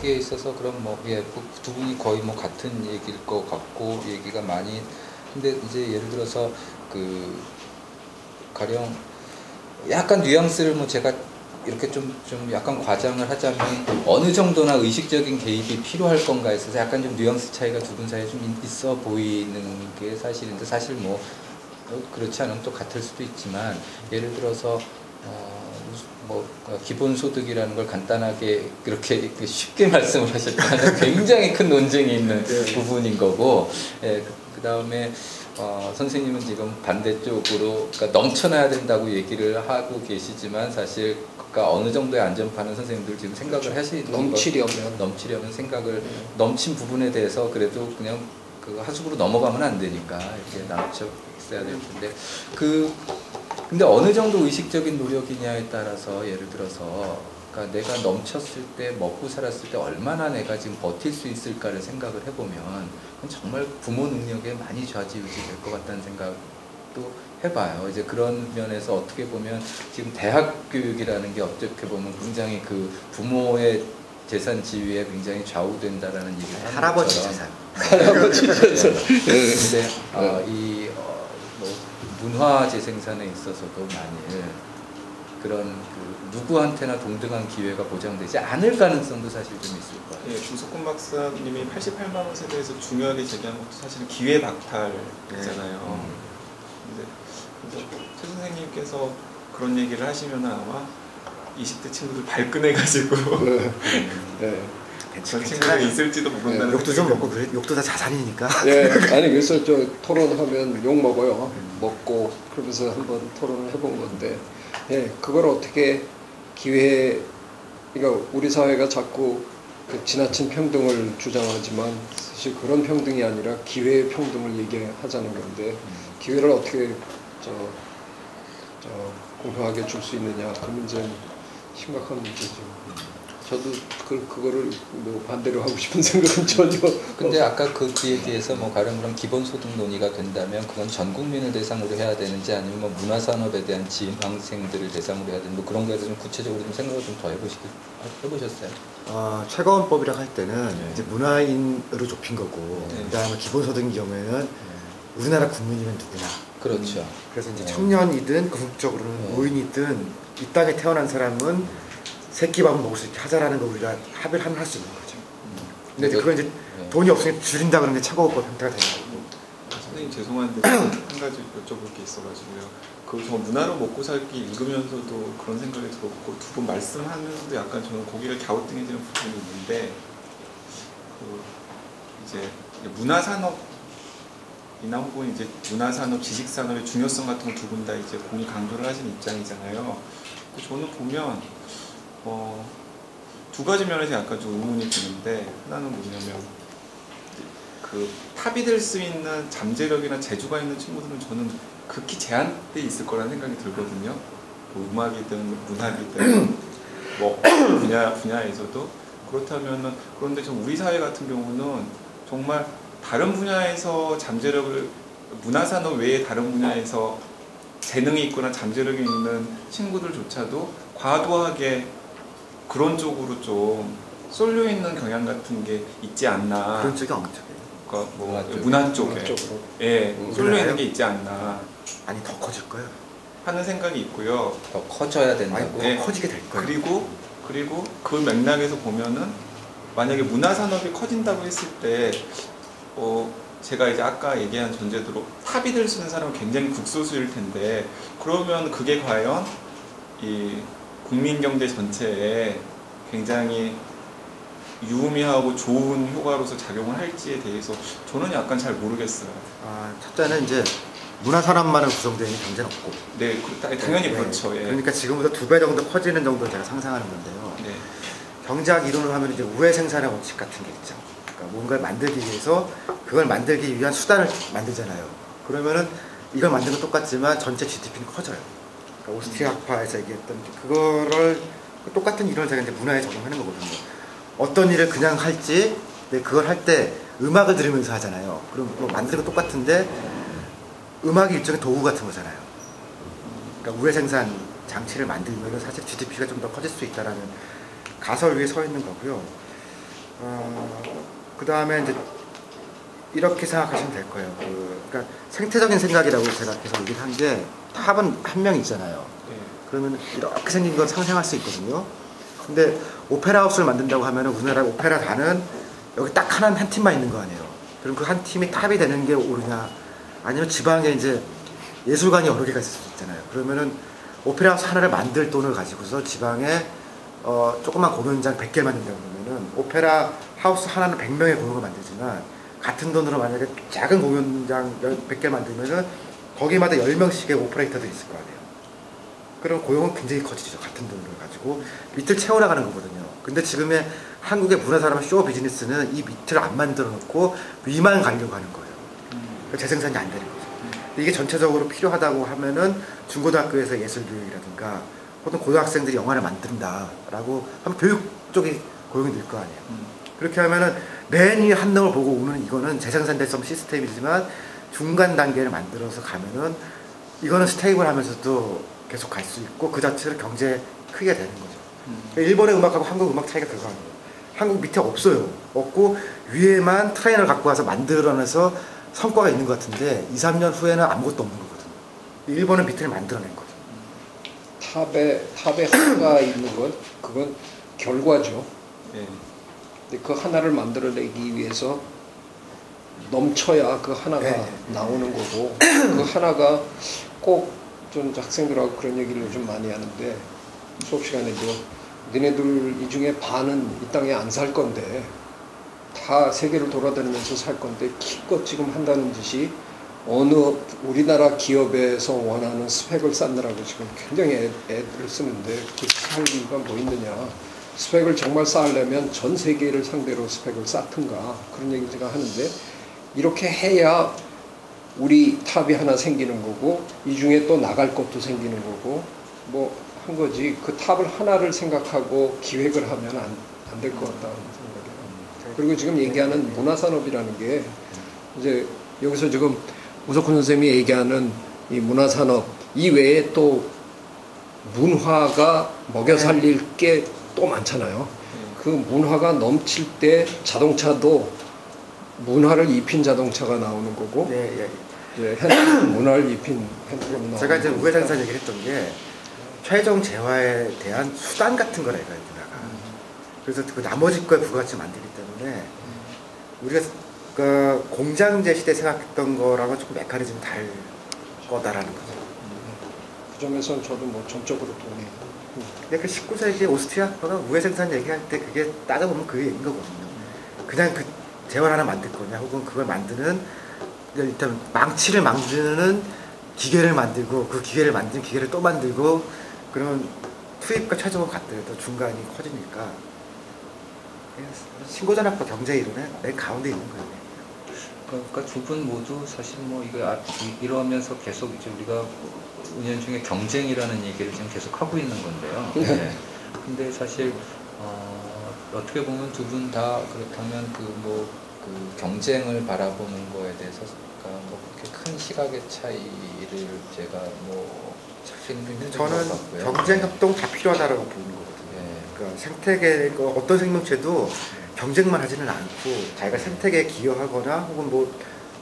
거기에 있어서 그럼 뭐 두 분이 거의 뭐 같은 얘기일 것 같고 얘기가 많이. 근데 이제 예를 들어서 그 가령 약간 뉘앙스를 뭐 제가 이렇게 좀 약간 과장을 하자면 어느 정도나 의식적인 개입이 필요할 건가에 있어서 약간 좀 뉘앙스 차이가 두 분 사이에 좀 있어 보이는 게 사실인데, 사실 뭐 그렇지 않으면 또 같을 수도 있지만, 예를 들어서 뭐 기본소득이라는 걸 간단하게 그렇게 쉽게 말씀을 하셨다면 굉장히 큰 논쟁이 있는 부분인 거고, 그 다음에 선생님은 지금 반대쪽으로, 그러니까 넘쳐나야 된다고 얘기를 하고 계시지만 사실 그러니까 어느 정도의 안전판은 선생님들 지금 생각을 하시는 넘치려면 생각을 넘친 부분에 대해서 그래도 그냥 그 하수구로 넘어가면 안 되니까 이렇게 남쳐 있어야 될 텐데, 근데 어느 정도 의식적인 노력이냐에 따라서 예를 들어서 그러니까 내가 넘쳤을 때, 먹고 살았을 때 얼마나 내가 지금 버틸 수 있을까를 생각을 해보면 그건 정말 부모 능력에 많이 좌지우지 될 것 같다는 생각도 해봐요. 이제 그런 면에서 어떻게 보면 지금 대학 교육이라는 게 어떻게 보면 굉장히 그 부모의 재산 지위에 굉장히 좌우된다라는 얘기를 하는 할아버지 것처럼. 재산. 할아버지 재산. 근데 뭐 문화 재생산에 있어서도 만일 그런 누구한테나 동등한 기회가 보장되지 않을 가능성도 사실 좀 있을 거예요. 예, 김석훈 박사님이 88만 원 세대에서 중요하게 제기한 것도 사실은 기회 박탈이잖아요. 근데 최 선생님께서 그런 얘기를 하시면 아마 20대 친구들 발끈해가지고 그런 친구들이 있을지도 모른다는. 욕도 좀 먹고 그래. 욕도 다 자산이니까. 예, 아니 그래서 저 토론하면 욕 먹어요. 먹고 그러면서 한번 토론을 해본 건데, 예, 그걸 어떻게 기회, 그러니까 우리 사회가 자꾸 그 지나친 평등을 주장하지만 사실 그런 평등이 아니라 기회의 평등을 얘기하자는 건데, 기회를 어떻게 공평하게 줄 수 있느냐, 그 문제는 심각한 문제죠. 저도 그거를 뭐 반대로 하고 싶은 생각은 전혀. 근데 아까 그에 대해서 뭐 가령 그런 기본소득 논의가 된다면 그건 전 국민을 대상으로 해야 되는지 아니면 뭐 문화산업에 대한 지망생들을 대상으로 해야 되는지 뭐 그런 거에서 좀 구체적으로 좀 생각을 좀 더 해보셨어요? 최저원법이라고 할 때는 이제 문화인으로 좁힌 거고, 그다음에 기본소득인 경우에는 우리나라 국민이면 누구나. 그렇죠. 그래서 이제 청년이든 궁극적으로는 노인이든 이 땅에 태어난 사람은 새끼밥은 먹을 수 있게 하자라는 거 우리가 합의를 하면 할 수 있는 거죠. 근데 그건 이제 돈이 없으니까 줄인다 그러는 게 차가워법 형태가 되는 거고. 선생님 죄송한데 한 가지 여쭤볼 게 있어가지고요. 저 문화로 먹고 살기 읽으면서도 그런 생각이 들었고, 두 분 말씀하면서도 약간 저는 고개가 갸우뚱해지는 부분이 있는데, 이제 문화산업이나 혹은 이제 문화산업, 지식산업의 중요성 같은 걸 두 분 다 이제 공히 강조를 하신 입장이잖아요. 저는 보면 두 가지 면에서 약간 좀 의문이 드는데, 하나는 뭐냐면 그 탑이 될 수 있는 잠재력이나 재주가 있는 친구들은 저는 극히 제한돼 있을 거라는 생각이 들거든요. 뭐 음악이든 문학이든 뭐 분야에서도 그렇다면은, 그런데 좀 우리 사회 같은 경우는 정말 다른 분야에서 잠재력을, 문화산업 외에 다른 분야에서 재능이 있거나 잠재력이 있는 친구들조차도 과도하게 그런 쪽으로 좀 쏠려 있는 경향 같은 게 있지 않나. 그런 쪽이 어느 쪽이에요? 그러니까 뭐 문화 쪽에 예, 쏠려 있는 게 있지 않나. 아니 더 커질 거예요. 하는 생각이 있고요. 더 커져야 된다고. 더 커지게 될 거예요. 그리고 그 맥락에서 보면은 만약에 문화산업이 커진다고 했을 때 제가 이제 아까 얘기한 전제대로 탑이 될 수 있는 사람은 굉장히 극소수일 텐데, 그러면 그게 과연 이 국민 경제 전체에 굉장히 유의미하고 좋은 효과로서 작용을 할지에 대해서 저는 약간 잘 모르겠어요. 첫째는 이제 문화산업만은 구성되어 있는 경제는 없고. 네, 당연히 그렇죠. 예. 그러니까 지금보다 2배 정도 커지는 정도 제가 상상하는 건데요. 네. 경제학 이론을 하면 이제 우회 생산의 원칙 같은 게 있죠. 그러니까 뭔가를 만들기 위해서 그걸 만들기 위한 수단을 만들잖아요. 그러면은 이걸 만든 건 똑같지만 전체 GDP는 커져요. 그러니까 오스트리아 학파에서 얘기했던 그거를 똑같은 이론을 제가 이제 문화에 적용하는 거거든요. 어떤 일을 그냥 할지, 그걸 할 때 음악을 들으면서 하잖아요. 그럼 뭐 만드는 거 똑같은데 음악이 일종의 도구 같은 거잖아요. 그러니까 우회 생산 장치를 만들면 사실 GDP가 좀 더 커질 수 있다라는 가설 위에 서 있는 거고요. 그 다음에 이제 이렇게 생각하시면 될 거예요. 그러니까 생태적인 생각이라고 제가 계속 얘기를 한 게 탑은 한 명 있잖아요. 네. 그러면 이렇게 생긴 건 상상할 수 있거든요. 근데 오페라 하우스를 만든다고 하면 우리나라 오페라 단은 여기 딱 한 팀만 있는 거 아니에요. 그럼 그 한 팀이 탑이 되는 게 옳으냐, 아니면 지방에 이제 예술관이 여러 개가 있을 수 있잖아요. 그러면은 오페라 하우스 하나를 만들 돈을 가지고서 지방에 조그만 공연장 100개 만든다고 그러면은 오페라 하우스 하나는 100명의 공연을 만들지만 같은 돈으로 만약에 작은 공연장 100개 만들면은 거기마다 10명씩의 오퍼레이터들이 있을 거 아니에요. 그럼 고용은 굉장히 커지죠. 같은 돈을 가지고 밑을 채워나가는 거거든요. 근데 지금의 한국의 문화산업 쇼 비즈니스는 이 밑을 안 만들어 놓고 위만 가려고 하는 거예요. 재생산이 안 되는 거죠. 근데 이게 전체적으로 필요하다고 하면은 중고등학교에서 예술교육이라든가 혹은 고등학생들이 영화를 만든다라고 하면 교육 쪽에 고용이 늘 거 아니에요. 그렇게 하면은 맨 위에 한 놈을 보고 오는 이거는 재생산될 수 없는 시스템이지만 중간 단계를 만들어서 가면은 이거는 스테이블 하면서도 계속 갈 수 있고 그 자체로 경제 크게 되는 거죠. 일본의 음악하고 한국 음악 차이가 그거 아니에요. 한국 밑에 없어요. 없고 위에만 트레이너를 갖고 와서 만들어내서 성과가 있는 것 같은데 2, 3년 후에는 아무것도 없는 거거든요. 일본은 밑을 만들어낸 거죠. 탑에 하나가 있는 건 그건 결과죠. 네. 근데 그 하나를 만들어내기 위해서 넘쳐야 그 하나가 네. 나오는 거고 그 하나가 꼭 좀 학생들하고 그런 얘기를 좀 많이 하는데 수업 시간에도 니네들 이 중에 반은 이 땅에 안 살 건데 다 세계를 돌아다니면서 살 건데 기껏 지금 한다는 짓이 어느 우리나라 기업에서 원하는 스펙을 쌓느라고 지금 굉장히 애들을 쓰는데 그 살 이유가 뭐 있느냐. 스펙을 정말 쌓으려면 전 세계를 상대로 스펙을 쌓든가 그런 얘기를 제가 하는데 이렇게 해야 우리 탑이 하나 생기는 거고 이 중에 또 나갈 것도 생기는 거고 뭐 한 거지 그 탑을 하나를 생각하고 기획을 하면 안 될 것 같다는 생각이에요. 그리고 지금 얘기하는 문화산업이라는 게 이제 여기서 지금 우석훈 선생님이 얘기하는 이 문화산업 이외에 또 문화가 먹여 살릴 게 또 많잖아요. 그 문화가 넘칠 때 자동차도 문화를 입힌 자동차가 나오는 거고 네, 이제 핸드폰, 문화를 입힌 핸드폰 나오는 제가 이제 거고. 우회장사 얘기를 했던 게 최종 재화에 대한 수단 같은 거라 이거예요, 문화가. 그래서 그 나머지 거에 부가가치 만들기 때문에 우리가 그 공장제 시대 생각했던 거랑은 조금 메커니즘이 다를 거다라는 거죠. 그 점에서는 저도 뭐 전적으로 동의해요. 근데 그 19세기 오스트리아가 우회 생산 얘기할 때 그게 따져보면 그 얘기인 거거든요. 그냥 그 재원 하나 만들 거냐, 혹은 그걸 만드는 일단 망치를 만드는 기계를 만들고 그 기계를 만든 기계를 또 만들고 그러면 투입과 최저가 같더라도 중간이 커지니까 신고전학과 경제 이론의 맨 가운데 있는 거예요. 그러니까 두 분 모두 사실 뭐 이거 이러면서 계속 이제 우리가 은연중에 경쟁이라는 얘기를 지금 계속 하고 있는 건데요. 네. 근데 사실 어떻게 보면 두 분 다 그렇다면 그 경쟁을 바라보는 거에 대해서 뭐 그렇게 큰 시각의 차이를 제가 뭐 찾기는 좀 힘든 것 저는 같고요. 경쟁 협동 다 필요하다라고 보는 거거든요. 네. 그러니까 생태계 어떤 생명체도 경쟁만 하지는 않고 자기가 생태계에 기여하거나 혹은 뭐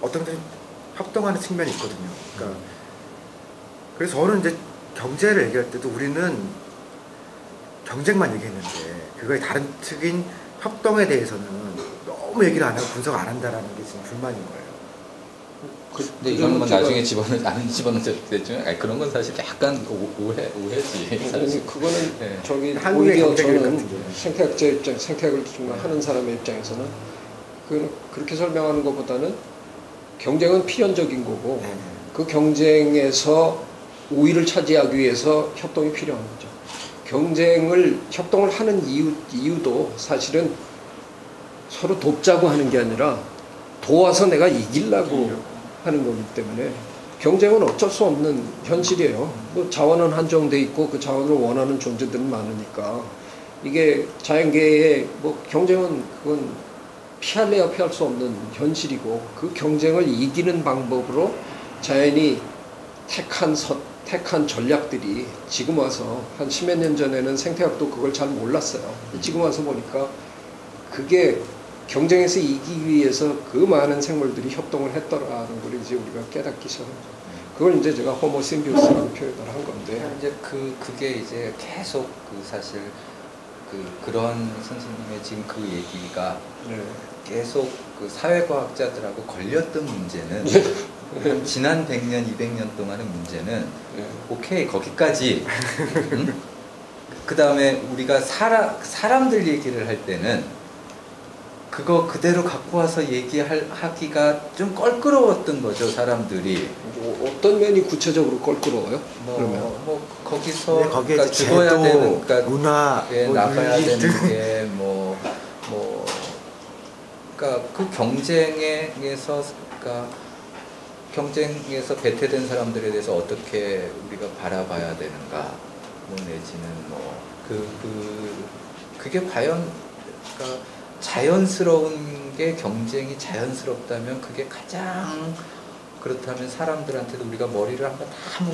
어떤 협동하는 측면이 있거든요. 그러니까 그래서 저는 이제 경제를 얘기할 때도 우리는 경쟁만 얘기했는데 그거의 다른 측인 협동에 대해서는 너무 얘기를 안 하고 분석 안 한다라는 게 지금 불만인 거예요. 근데 이건 뭐 나중에 안 집어넣어도 되죠. 그런 건 사실 약간 오해지. 사실. 그거는 네. 저기 한국의 오히려 경쟁력 저는 같은 경우는. 생태학자 입장, 생태학을 정말 하는 사람의 입장에서는 그렇게 설명하는 것보다는 경쟁은 필연적인 거고 네. 그 경쟁에서 우위를 차지하기 위해서 협동이 필요한 거죠. 협동을 하는 이유도 사실은 서로 돕자고 하는 게 아니라 도와서 내가 이기려고 하는 거기 때문에 경쟁은 어쩔 수 없는 현실이에요. 뭐 자원은 한정돼 있고 그 자원을 원하는 존재들은 많으니까 이게 자연계의 뭐 경쟁은 그건 피할래야 피할 수 없는 현실이고 그 경쟁을 이기는 방법으로 자연이 택한 전략들이 지금 와서 한 10몇 년 전에는 생태학도 그걸 잘 몰랐어요. 지금 와서 보니까 그게 경쟁에서 이기기 위해서 그 많은 생물들이 협동을 했더라는 걸 이제 우리가 깨닫기 시작합니다. 그걸 이제 제가 호모 심비오스라고 표현을 한 건데 이제 그게 이제 계속 사실 그런 선생님의 지금 그 얘기가 네. 계속 사회과학자들하고 걸렸던 문제는 지난 100년, 200년 동안의 문제는 네. 오케이 거기까지 응? 그 다음에 우리가 사람들 얘기를 할 때는 그거 그대로 갖고 와서 얘기하기가 좀 껄끄러웠던 거죠, 사람들이. 어떤 면이 구체적으로 껄끄러워요? 뭐 거기서 네, 거기에 그러니까 이제 죽어야 제도, 되는, 그러니까 문화, 나가야 윤리 되는 게 그러니까 그 경쟁에서 그러니까 경쟁에서 배태된 사람들에 대해서 어떻게 우리가 바라봐야 되는가, 뭐 내지는 그게 과연 그러니까 자연스러운 게 경쟁이 자연스럽다면 그게 가장 그렇다면 사람들한테도 우리가 머리를 한번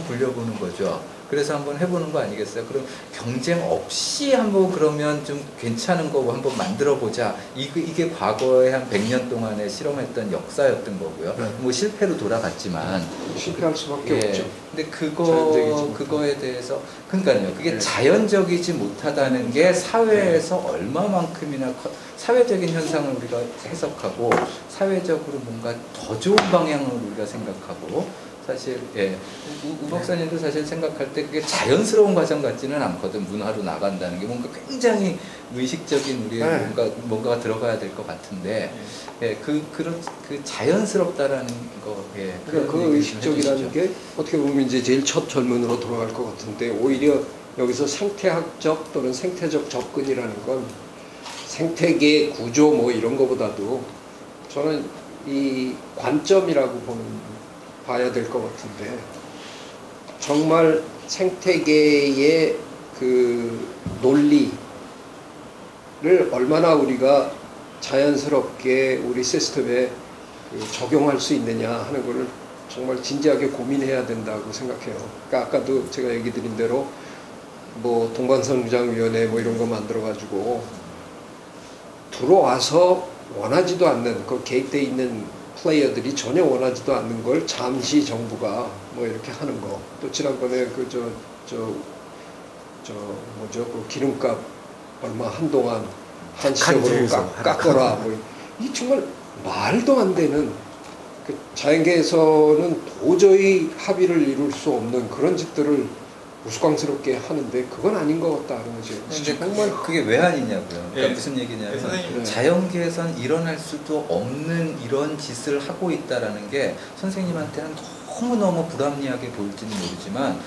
굴려보는 거죠. 그래서 한번 해보는 거 아니겠어요? 그럼 경쟁 없이 한번 그러면 좀 괜찮은 거 한번 만들어 보자. 이게 과거에 한 100년 동안에 실험했던 역사였던 거고요. 네. 뭐 실패로 돌아갔지만 실패할 수밖에 없죠. 근데 자연적이지 그거에 대해서 그러니까요. 그게 네. 자연적이지 못하다는 게 사회에서 얼마만큼이나 사회적인 현상을 우리가 해석하고 사회적으로 뭔가 더 좋은 방향으로 우리가 생각하고 사실 우 박사님도 사실 생각할 때 그게 자연스러운 과정 같지는 않거든. 문화로 나간다는 게 뭔가 굉장히 의식적인 우리의 뭔가가 들어가야 될 것 같은데 그 자연스럽다라는 거 그러니까 그 의식적이라는 게 어떻게 보면 이제 제일 첫 질문으로 돌아갈 것 같은데 오히려 여기서 생태학적 또는 생태적 접근이라는 건 생태계 구조 뭐 이런 거보다도 저는 이 관점이라고 봐야 될 것 같은데 정말 생태계의 그 논리를 얼마나 우리가 자연스럽게 우리 시스템에 적용할 수 있느냐 하는 거를 정말 진지하게 고민해야 된다고 생각해요. 그러니까 아까도 제가 얘기 드린 대로 뭐 동반성장위원회 뭐 이런 거 만들어 가지고 들어와서 원하지도 않는 그 개입되어 있는 플레이어들이 전혀 원하지도 않는 걸 잠시 정부가 뭐 이렇게 하는 거. 또 지난번에 그 기름값 얼마 한동안 한시적으로 깎아라. 뭐 이 정말 말도 안 되는 그 자연계에서는 도저히 합의를 이룰 수 없는 그런 짓들을 우스꽝스럽게 하는데 그건 아닌 것 같다는 거지. 정말 그게 왜 아니냐고요. 그러니까 무슨 얘기냐면 선생님. 자연계에선 일어날 수도 없는 이런 짓을 하고 있다라는 게 선생님한테는 너무너무 불합리하게 보일지는 모르지만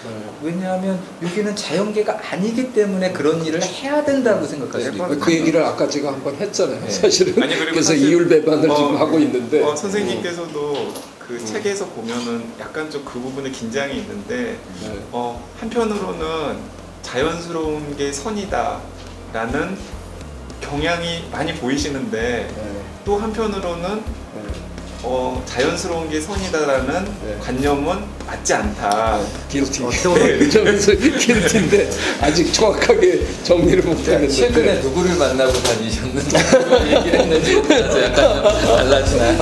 왜냐하면 여기는 자연계가 아니기 때문에 그런 일을 해야 된다고 생각할 수도 있거든요. 그 얘기를 아까 제가 한번 했잖아요. 네. 사실은. 아니, 그리고 그래서 사실, 이율배반을 지금 하고 있는데 선생님께서도 그 책에서 보면은 약간 좀 그 부분에 긴장이 있는데 한편으로는 자연스러운 게 선이다라는 경향이 많이 보이시는데 또 한편으로는 자연스러운 게 선이다라는 관념은 맞지 않다. 길티. 저면서 길티인데 아직 정확하게 정리를 못했는데. 최근에 누구를 만나고 다니셨는지 얘기를 했는지 약간 달라지나요?